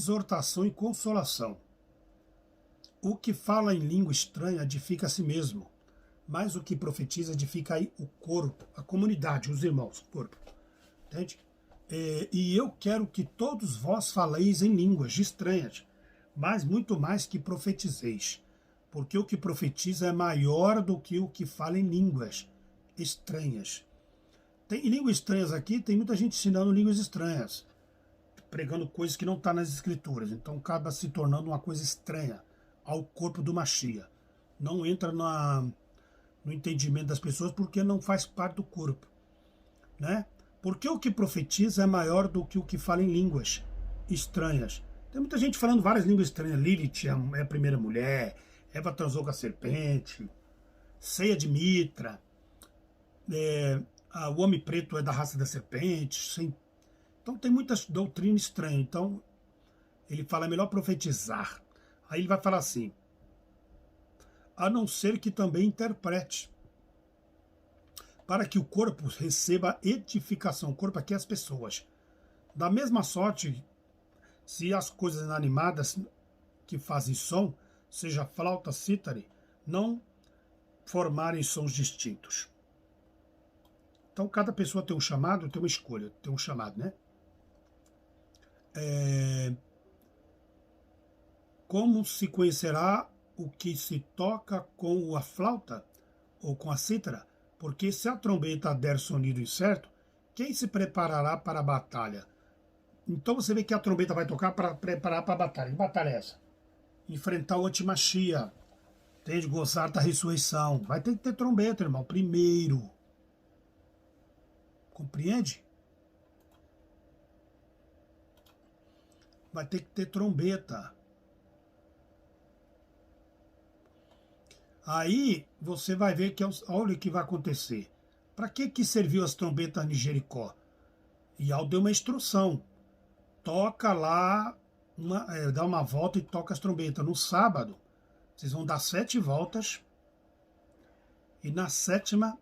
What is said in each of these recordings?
Exortação e consolação. O que fala em língua estranha edifica a si mesmo, mas o que profetiza edifica aí o corpo, a comunidade, os irmãos, o corpo. Entende? E eu quero que todos vós faleis em línguas estranhas, mas muito mais que profetizeis, porque o que profetiza é maior do que o que fala em línguas estranhas. Em línguas estranhas aqui, tem muita gente ensinando línguas estranhas, pregando coisas que não estão nas escrituras, então acaba se tornando uma coisa estranha ao corpo do Mashiach. Não entra no entendimento das pessoas porque não faz parte do corpo, né? Porque o que profetiza é maior do que o que fala em línguas estranhas. Tem muita gente falando várias línguas estranhas. Lilith é a primeira mulher, Eva transou com a serpente, ceia de Mitra, o homem preto é da raça da serpente. Então tem muitas doutrinas estranhas. Então ele fala, é melhor profetizar. Aí ele vai falar assim, a não ser que também interprete, para que o corpo receba edificação. O corpo aqui é as pessoas. Da mesma sorte, se as coisas inanimadas que fazem som, seja flauta, cítare, não formarem sons distintos. Então cada pessoa tem um chamado, tem uma escolha, tem um chamado, né? Como se conhecerá o que se toca com a flauta ou com a cítara? Porque se a trombeta der sonido incerto, quem se preparará para a batalha? Então você vê que a trombeta vai tocar para preparar para a batalha. Que batalha é essa? Enfrentar o antimachia, tem de gozar da ressurreição. Vai ter que ter trombeta, irmão, primeiro. Compreende? Vai ter que ter trombeta. Aí você vai ver que olha o que vai acontecer. Para que serviu as trombetas em Jericó? Yahweh deu uma instrução. Toca lá, dá uma volta e toca as trombetas. No sábado, vocês vão dar 7 voltas e na 7ª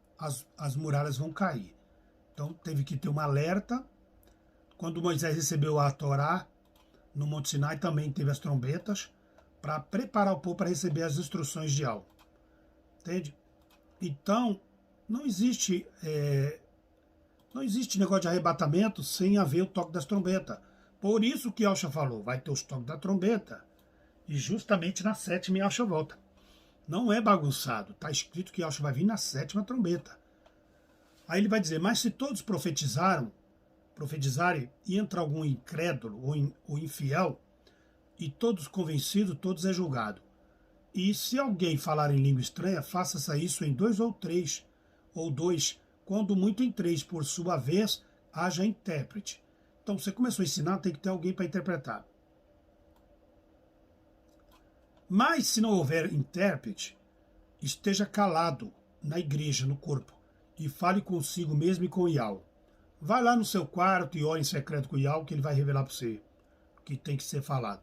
as muralhas vão cair. Então teve que ter um alerta. Quando Moisés recebeu a Torá, no Monte Sinai também teve as trombetas para preparar o povo para receber as instruções de Yahweh. Entende? Então, não existe negócio de arrebatamento sem haver o toque das trombetas. Por isso que Yahshua falou, vai ter os toques da trombeta. E justamente na 7ª Yahshua volta. Não é bagunçado. Está escrito que Yahshua vai vir na 7ª trombeta. Aí ele vai dizer, mas se todos profetizarem, e entra algum incrédulo ou infiel, e todos convencidos, todos é julgado. E se alguém falar em língua estranha, faça isso em 2 ou 3, ou 2, quando muito em 3, por sua vez, haja intérprete. Então, você começou a ensinar, tem que ter alguém para interpretar. Mas, se não houver intérprete, esteja calado na igreja, no corpo, e fale consigo mesmo e com Yahweh. Vai lá no seu quarto e ore em secreto com Yahweh, que ele vai revelar para você o que tem que ser falado.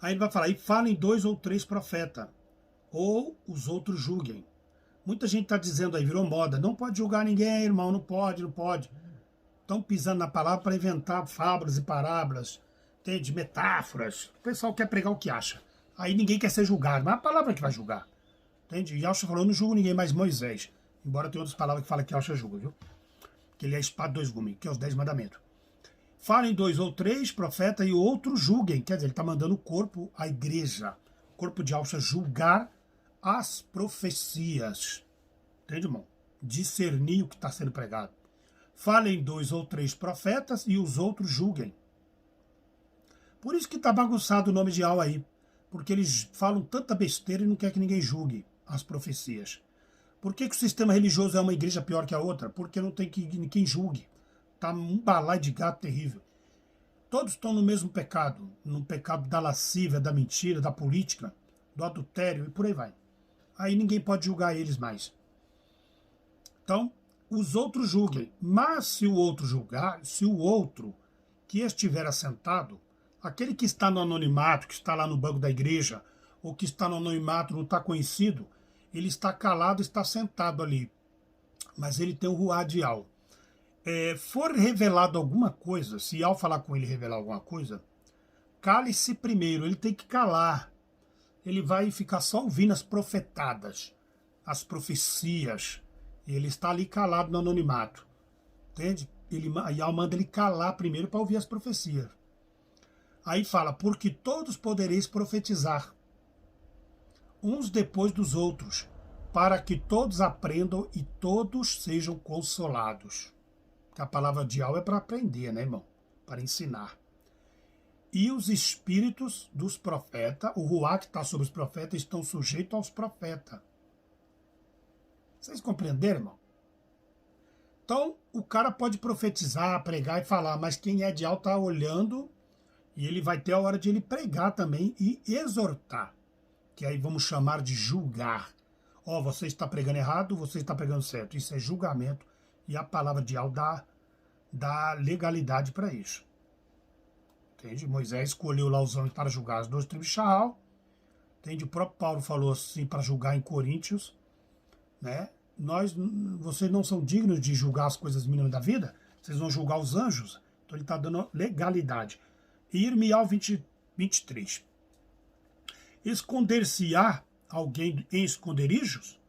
Aí ele vai falar, e falem 2 ou 3 profetas, ou os outros julguem. Muita gente está dizendo aí, virou moda, não pode julgar ninguém, irmão, não pode. Estão pisando na palavra para inventar fábulas e parábolas, entende? Metáforas. O pessoal quer pregar o que acha. Aí ninguém quer ser julgado, mas a palavra é que vai julgar. Entende? E Yahshua falou, eu não julgo ninguém, mas Moisés. Embora tenha outras palavras que falam que Yahshua julga, viu? Que ele é a espada de 2 gumes, que é os 10 mandamentos. Falem 2 ou 3 profetas e outros julguem. Quer dizer, ele está mandando o corpo, a igreja, o corpo de Yahshua julgar as profecias. Entende, irmão? Discernir o que está sendo pregado. Falem 2 ou 3 profetas e os outros julguem. Por isso que está bagunçado o nome de Yahweh aí. Porque eles falam tanta besteira e não quer que ninguém julgue as profecias. Por que o sistema religioso é uma igreja pior que a outra? Porque não tem quem julgue. Está um balaio de gato terrível. Todos estão no mesmo pecado. No pecado da lascívia, da mentira, da política, do adultério e por aí vai. Aí ninguém pode julgar eles mais. Então, os outros julguem. Mas se o outro julgar, se o outro que estiver assentado, aquele que está no anonimato, que está lá no banco da igreja, ou que está no anonimato, não está conhecido, ele está calado, está sentado ali. Mas ele tem o ruá de Yahweh. For revelado alguma coisa, se ao falar com ele revelar alguma coisa, cale-se primeiro, ele tem que calar. Ele vai ficar só ouvindo as profetadas, as profecias, e ele está ali calado no anonimato, entende? Yahweh manda ele calar primeiro para ouvir as profecias. Aí fala, porque todos podereis profetizar, uns depois dos outros, para que todos aprendam e todos sejam consolados. Porque a palavra de Yahweh é para aprender, né, irmão? Para ensinar. E os espíritos dos profetas, o Ruá que está sobre os profetas, estão sujeitos aos profetas. Vocês compreenderam, irmão? Então, o cara pode profetizar, pregar e falar, mas quem é de Yahweh está olhando e ele vai ter a hora de ele pregar também e exortar. Que aí vamos chamar de julgar. Você está pregando errado, você está pregando certo. Isso é julgamento e a palavra de Yahweh dá legalidade para isso. Entende? Moisés escolheu lá os homens para julgar as 2 tribos de Israel. Entende? O próprio Paulo falou assim para julgar em Coríntios, né? Vocês não são dignos de julgar as coisas mínimas da vida, vocês vão julgar os anjos. Então ele está dando legalidade. Irmial 23. Esconder-se-á alguém em esconderijos,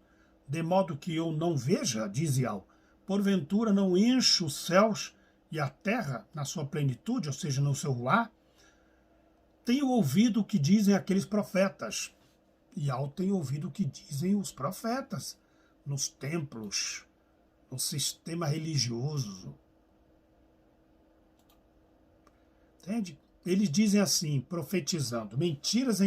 de modo que eu não veja, diz Yahweh, porventura não encho os céus e a terra na sua plenitude, ou seja, no seu ruá? Tenho ouvido o que dizem aqueles profetas. Yahweh tem ouvido o que dizem os profetas nos templos, no sistema religioso. Entende? Eles dizem assim, profetizando, mentiras em